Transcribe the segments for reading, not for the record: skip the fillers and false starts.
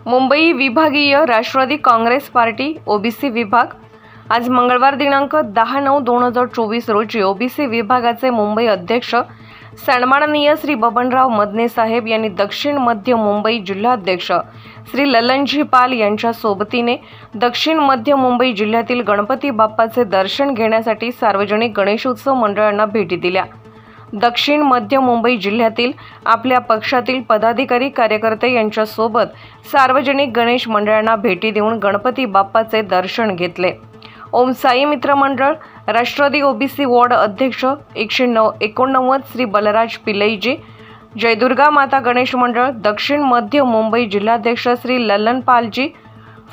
मुंबई विभागीय Rashtrawadi Congress party OBC विभाग आज मंगळवार दिनांक 10/9/2024 रोजी ओबीसी विभागाचे मुंबई अध्यक्ष सन्माननीय श्री बबनराव मदने साहेब यांनी दक्षिण मध्य मुंबई जिल्हाध्यक्ष श्री ललनजी पाल यांच्या सोबतीने दक्षिण मध्य मुंबई जिल्ह्यातील गणपती बाप्पाचे दर्शन घेण्यासाठी सार्वजनिक गणेशोत्सव मंडळांना भेटी दिल्या। दक्षिण मध्य मुंबई जिल्ह्यातील आपल्या पक्षातील पदाधिकारी कार्यकर्ते यांच्या सोबत सार्वजनिक गणेश मंडळांना भेटी देऊन गणपती बाप्पाचे दर्शन घेतले। ओम साई मित्र मंडळ राष्ट्रवादी ओबीसी वॉर्ड अध्यक्ष 189 श्री बलराज पिल्लईजी, जयदुर्गा माता गणेश मंडळ दक्षिण मध्य मुंबई जिल्हाध्यक्ष श्री ललन पालजी,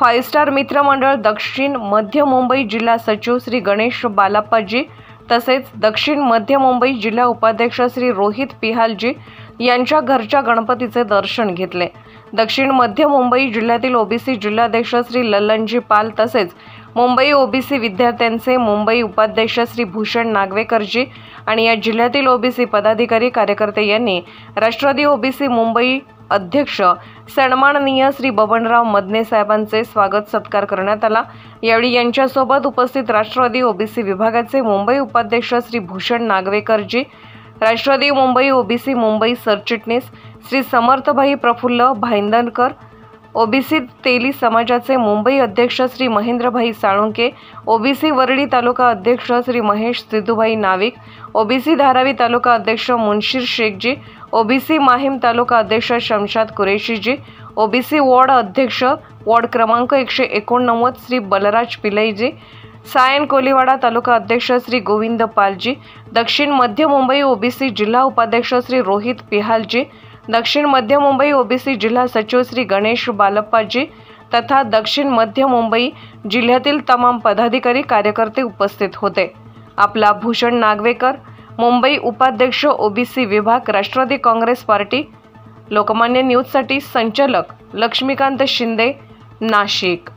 5 स्टार मित्र मंडळ दक्षिण मध्य मुंबई जिल्हा सचिव श्री गणेश बालाप्पाजी तसेच दक्षिण मध्य मुंबई जिल्हा उपाध्यक्ष श्री रोहित पिहालजी यांच्या घरच्या गणपतीचे दर्शन घेतले। दक्षिण मध्य मुंबई जिल्ह्यातील ओबीसी जिल्हाध्यक्ष श्री ललनजी पाल तसेच मुंबई ओबीसी विद्यार्थ्यांचे मुंबई उपाध्यक्ष श्री भूषण नागवेकरजी आणि या जिल्ह्यातील ओबीसी पदाधिकारी कार्यकर्ते यांनी राष्ट्रवादी ओबीसी मुंबई अध्यक्ष सन्माननीय श्री बबनराव मदने साहेबांचे स्वागत सत्कार करण्यात आला। यावेळी यांच्यासोबत उपस्थित राष्ट्रवादी ओबीसी विभागाचे मुंबई उपाध्यक्ष श्री भूषण नागवेकरजी, राष्ट्रवादी मुंबई ओबीसी मुंबई सरचिटणीस श्री समर्थभाई प्रफुल्ल भाईंदरकर, ओबीसी तेली समाजाचे मुंबई अध्यक्ष श्री महेंद्रभाई साळुंके, ओबीसी वरळी तालुका अध्यक्ष श्री महेश सिद्धूभाई नाविक, ओबीसी धारावी तालुका अध्यक्ष मुनशीर शेखजी, ओबीसी माहीम तालुका अध्यक्ष शमशाद कुरेशीजी, ओबीसी वॉर्ड अध्यक्ष वॉर्ड क्रमांक 189 श्री बलराज पिल्लईजी, सायन कोलीवाडा तालुका अध्यक्ष श्री गोविंद पालजी, दक्षिण मध्य मुंबई ओबीसी जिल्हा उपाध्यक्ष श्री रोहित पिहालजी, दक्षिण मध्य मुंबई ओबीसी जिल्हा सचिव श्री गणेश बालप्पाजी तथा दक्षिण मध्य मुंबई जिल्ह्यातील तमाम पदाधिकारी कार्यकर्ते उपस्थित होते। आपला भूषण नागवेकर, मुंबई उपाध्यक्ष ओबीसी विभाग राष्ट्रवादी काँग्रेस पार्टी। लोकमान्य न्यूजसाठी संचालक लक्ष्मीकांत शिंदे, नाशिक।